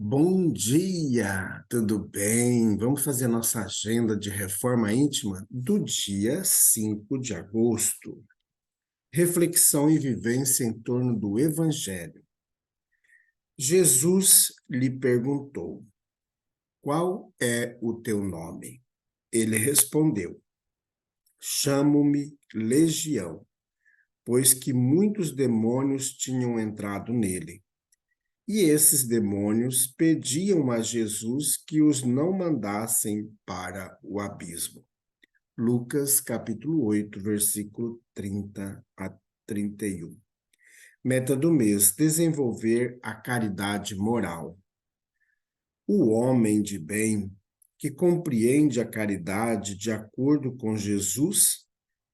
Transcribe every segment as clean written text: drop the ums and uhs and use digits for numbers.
Bom dia, tudo bem? Vamos fazer a nossa agenda de reforma íntima do dia 5 de agosto. Reflexão e vivência em torno do Evangelho. Jesus lhe perguntou: Qual é o teu nome? Ele respondeu: Chamo-me Legião, pois que muitos demônios tinham entrado nele. E esses demônios pediam a Jesus que os não mandassem para o abismo. Lucas, capítulo 8, versículo 30 a 31. Meta do mês: desenvolver a caridade moral. O homem de bem, que compreende a caridade de acordo com Jesus,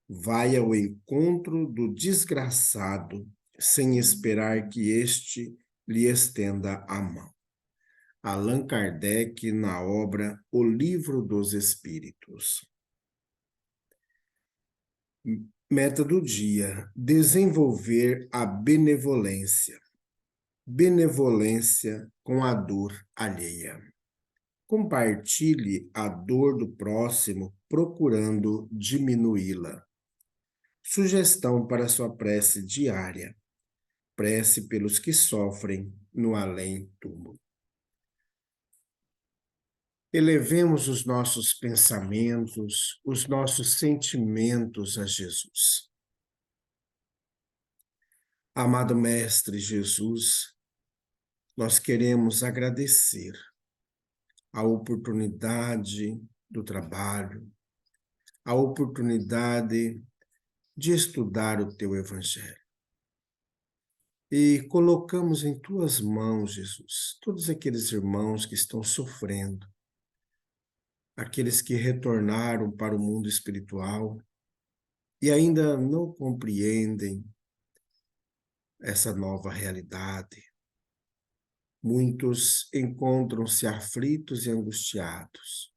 vai ao encontro do desgraçado, sem esperar que este lhe estenda a mão. Allan Kardec, na obra O Livro dos Espíritos. Meta do dia: desenvolver a benevolência. Benevolência com a dor alheia. Compartilhe a dor do próximo, procurando diminuí-la. Sugestão para sua prece diária: prece pelos que sofrem no além-túmulo. Elevemos os nossos pensamentos, os nossos sentimentos a Jesus. Amado Mestre Jesus, nós queremos agradecer a oportunidade do trabalho, a oportunidade de estudar o Teu Evangelho. E colocamos em Tuas mãos, Jesus, todos aqueles irmãos que estão sofrendo, aqueles que retornaram para o mundo espiritual e ainda não compreendem essa nova realidade. Muitos encontram-se aflitos e angustiados.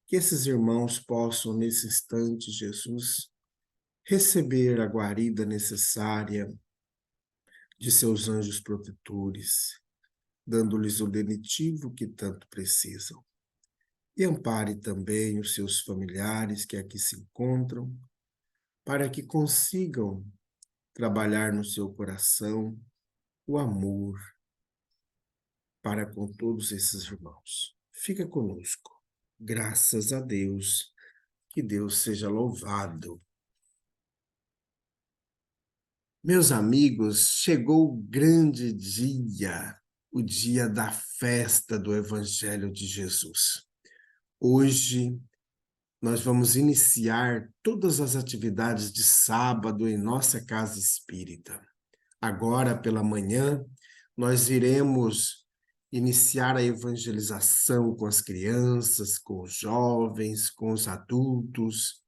Que esses irmãos possam, nesse instante, Jesus, receber a guarida necessária de seus anjos protetores, dando-lhes o lenitivo que tanto precisam. E ampare também os seus familiares que aqui se encontram, para que consigam trabalhar no seu coração o amor para com todos esses irmãos. Fica conosco. Graças a Deus. Que Deus seja louvado. Meus amigos, chegou o grande dia, o dia da festa do Evangelho de Jesus. Hoje, nós vamos iniciar todas as atividades de sábado em nossa casa espírita. Agora, pela manhã, nós iremos iniciar a evangelização com as crianças, com os jovens, com os adultos.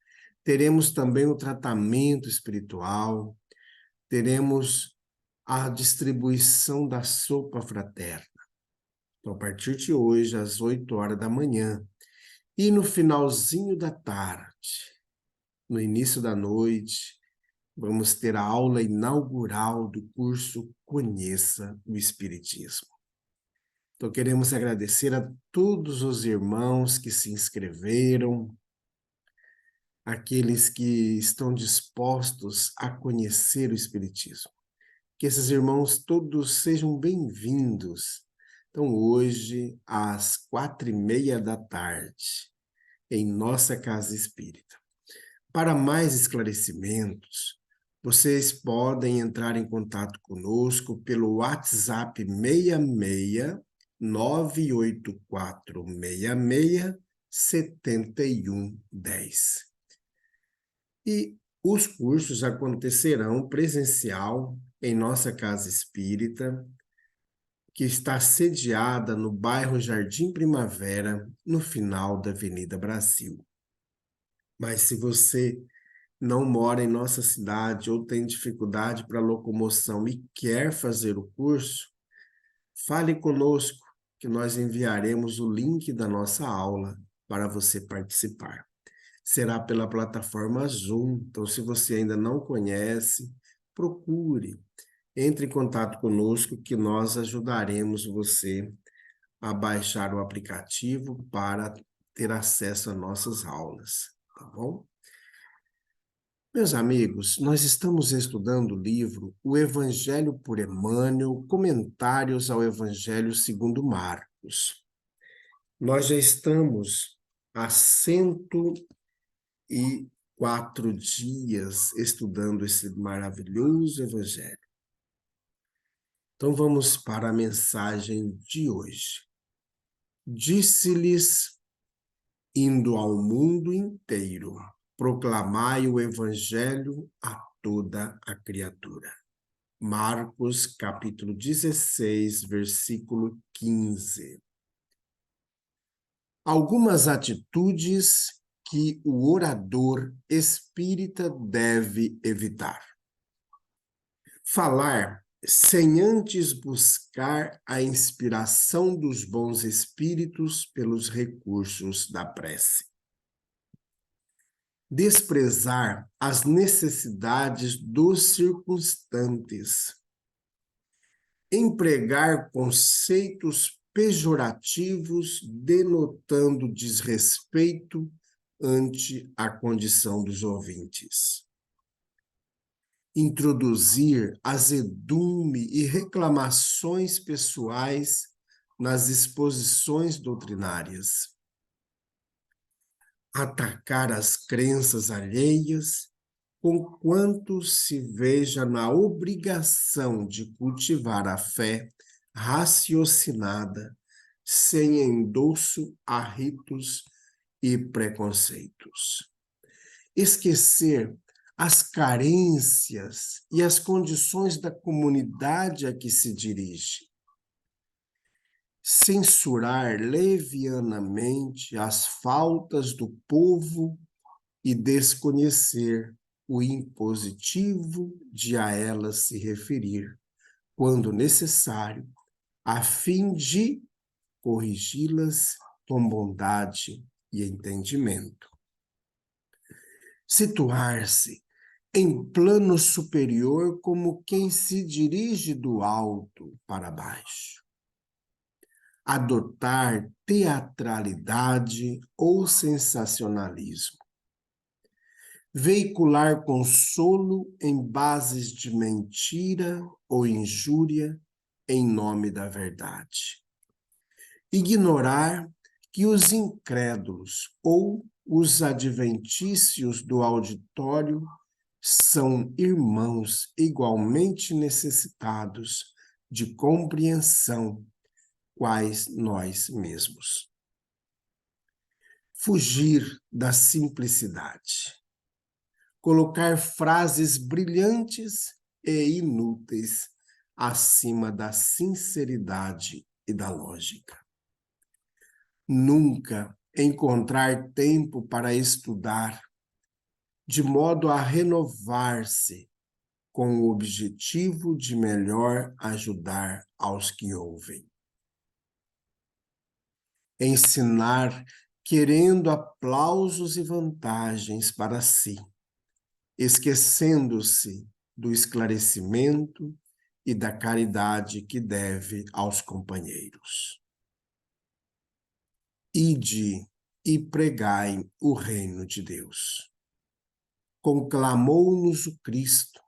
Teremos também o tratamento espiritual, teremos a distribuição da sopa fraterna. Então, a partir de hoje, às 8 horas da manhã, e no finalzinho da tarde, no início da noite, vamos ter a aula inaugural do curso Conheça o Espiritismo. Então, queremos agradecer a todos os irmãos que se inscreveram, aqueles que estão dispostos a conhecer o Espiritismo. Que esses irmãos todos sejam bem-vindos. Então, hoje, às 4h30 da tarde, em nossa casa espírita. Para mais esclarecimentos, vocês podem entrar em contato conosco pelo WhatsApp 66 98466 7110. E os cursos acontecerão presencial em nossa casa espírita, que está sediada no bairro Jardim Primavera, no final da Avenida Brasil. Mas se você não mora em nossa cidade ou tem dificuldade para locomoção e quer fazer o curso, fale conosco que nós enviaremos o link da nossa aula para você participar. Será pela plataforma Zoom, então se você ainda não conhece, procure, entre em contato conosco que nós ajudaremos você a baixar o aplicativo para ter acesso a nossas aulas, tá bom? Meus amigos, nós estamos estudando o livro O Evangelho por Emmanuel, Comentários ao Evangelho segundo Marcos. Nós já estamos há 104 dias estudando esse maravilhoso Evangelho. Então vamos para a mensagem de hoje. Disse-lhes, indo ao mundo inteiro, proclamai o Evangelho a toda a criatura. Marcos, capítulo 16, versículo 15. Algumas atitudes que o orador espírita deve evitar. Falar sem antes buscar a inspiração dos bons espíritos pelos recursos da prece. Desprezar as necessidades dos circunstantes. Empregar conceitos pejorativos denotando desrespeito ante a condição dos ouvintes. Introduzir azedume e reclamações pessoais nas exposições doutrinárias. Atacar as crenças alheias, conquanto se veja na obrigação de cultivar a fé raciocinada, sem endosso a ritos e preconceitos. Esquecer as carências e as condições da comunidade a que se dirige. Censurar levianamente as faltas do povo e desconhecer o impositivo de a elas se referir, quando necessário, a fim de corrigi-las com bondade e entendimento. Situar-se em plano superior como quem se dirige do alto para baixo. Adotar teatralidade ou sensacionalismo. Veicular consolo em bases de mentira ou injúria em nome da verdade. Ignorar que os incrédulos ou os adventícios do auditório são irmãos igualmente necessitados de compreensão, quais nós mesmos. Fugir da simplicidade. Colocar frases brilhantes e inúteis acima da sinceridade e da lógica. Nunca encontrar tempo para estudar, de modo a renovar-se com o objetivo de melhor ajudar aos que ouvem. Ensinar querendo aplausos e vantagens para si, esquecendo-se do esclarecimento e da caridade que deve aos companheiros. Ide e pregai o reino de Deus. Conclamou-nos o Cristo,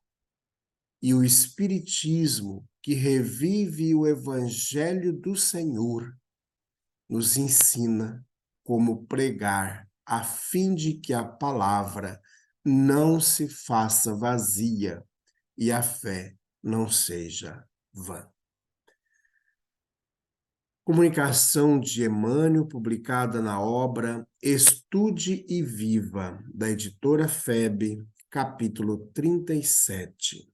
e o Espiritismo, que revive o Evangelho do Senhor, nos ensina como pregar, a fim de que a palavra não se faça vazia e a fé não seja vã. Comunicação de Emmanuel, publicada na obra Estude e Viva, da editora FEB, capítulo 37.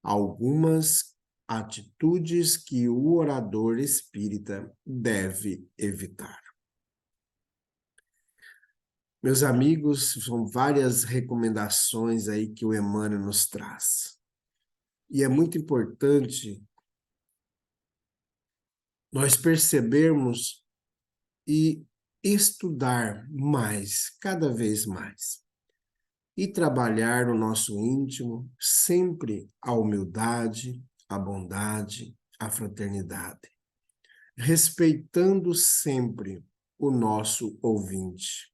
Algumas atitudes que o orador espírita deve evitar. Meus amigos, são várias recomendações aí que o Emmanuel nos traz. E é muito importante nós percebermos e estudar mais, cada vez mais. E trabalhar no nosso íntimo sempre a humildade, a bondade, a fraternidade. respeitando sempre o nosso ouvinte.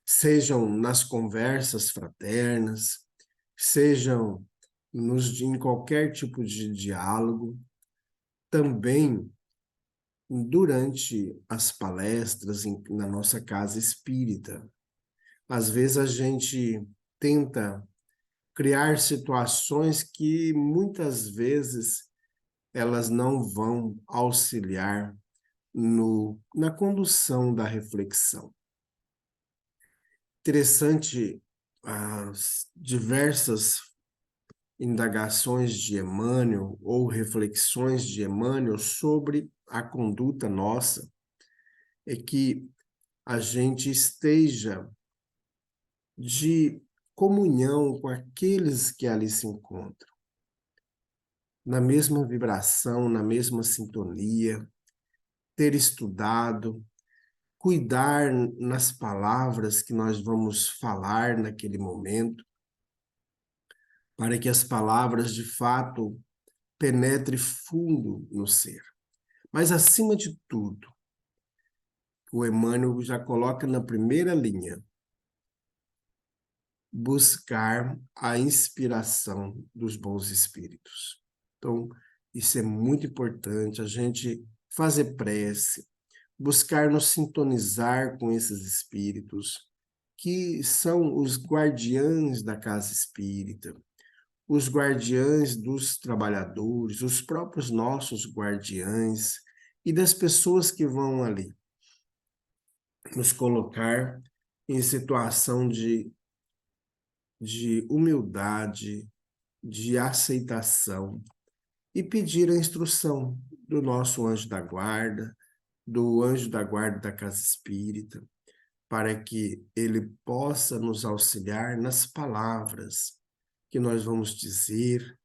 Sejam nas conversas fraternas, sejam em qualquer tipo de diálogo, também durante as palestras na nossa casa espírita. Às vezes a gente tenta criar situações que muitas vezes elas não vão auxiliar na condução da reflexão. Interessante as diversas indagações de Emmanuel ou reflexões de Emmanuel sobre a conduta nossa, é que a gente esteja de comunhão com aqueles que ali se encontram, na mesma vibração, na mesma sintonia, ter estudado, cuidar nas palavras que nós vamos falar naquele momento, para que as palavras de fato penetrem fundo no ser. Mas acima de tudo, o Emmanuel já coloca na primeira linha, buscar a inspiração dos bons espíritos. Então, isso é muito importante, a gente fazer prece, buscar nos sintonizar com esses espíritos, que são os guardiães da casa espírita, os guardiães dos trabalhadores, os próprios nossos guardiães e das pessoas que vão ali nos colocar em situação de humildade, de aceitação e pedir a instrução do nosso anjo da guarda, do anjo da guarda da casa espírita, para que ele possa nos auxiliar nas palavras que nós vamos dizer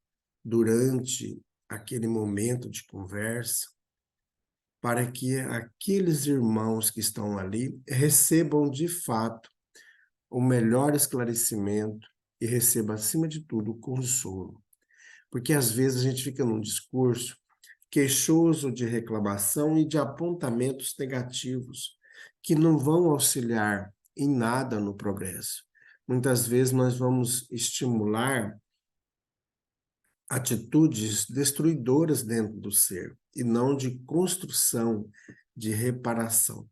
durante aquele momento de conversa, para que aqueles irmãos que estão ali recebam de fato o melhor esclarecimento e recebam, acima de tudo, o consolo. Porque às vezes a gente fica num discurso queixoso de reclamação e de apontamentos negativos, que não vão auxiliar em nada no progresso. Muitas vezes nós vamos estimular atitudes destruidoras dentro do ser, e não de construção, de reparação.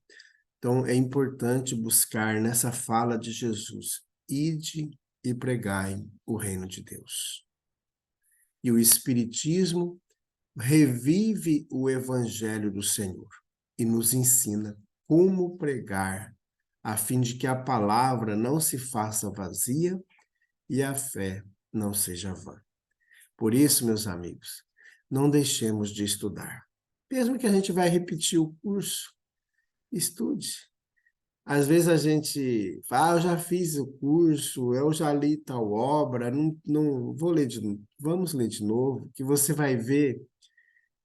Então, é importante buscar nessa fala de Jesus, ide e pregai o reino de Deus. E o Espiritismo revive o Evangelho do Senhor e nos ensina como pregar, a fim de que a palavra não se faça vazia e a fé não seja vã. Por isso, meus amigos, não deixemos de estudar. Mesmo que a gente vai repetir o curso, estude. Às vezes a gente fala, eu já fiz o curso, eu já li tal obra, não vou ler de novo. Vamos ler de novo, que você vai ver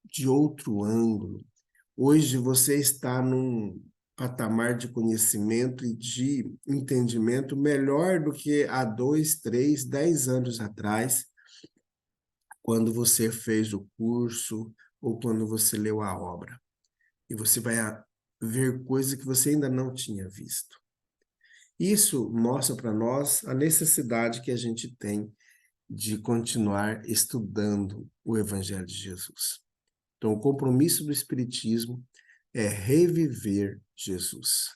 de outro ângulo. Hoje você está num patamar de conhecimento e de entendimento melhor do que há 2, 3, 10 anos atrás, quando você fez o curso ou quando você leu a obra. E você vai ver coisas que você ainda não tinha visto. Isso mostra para nós a necessidade que a gente tem de continuar estudando o Evangelho de Jesus. Então, o compromisso do Espiritismo é reviver Jesus,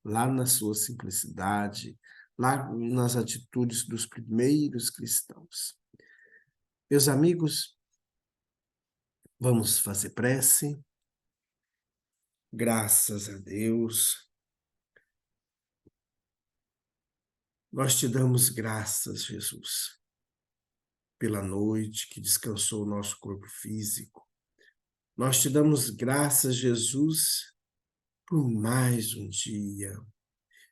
lá na sua simplicidade, lá nas atitudes dos primeiros cristãos. Meus amigos, vamos fazer prece. Graças a Deus. Nós te damos graças, Jesus, pela noite que descansou o nosso corpo físico. Nós te damos graças, Jesus, por mais um dia,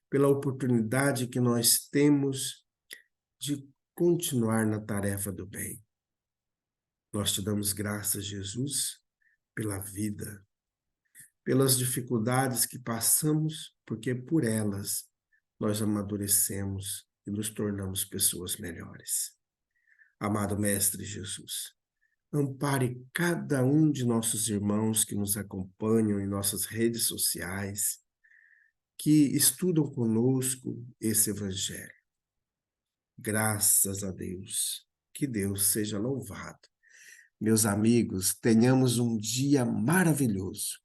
pela oportunidade que nós temos de continuar na tarefa do bem. Nós te damos graças, Jesus, pela vida, pelas dificuldades que passamos, porque por elas nós amadurecemos e nos tornamos pessoas melhores. Amado Mestre Jesus, ampare cada um de nossos irmãos que nos acompanham em nossas redes sociais, que estudam conosco esse Evangelho. Graças a Deus. Que Deus seja louvado. Meus amigos, tenhamos um dia maravilhoso.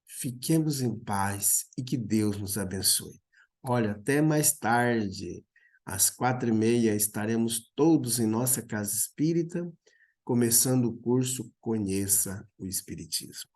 Fiquemos em paz e que Deus nos abençoe. Olha, até mais tarde, às 4h30, estaremos todos em nossa casa espírita, começando o curso Conheça o Espiritismo.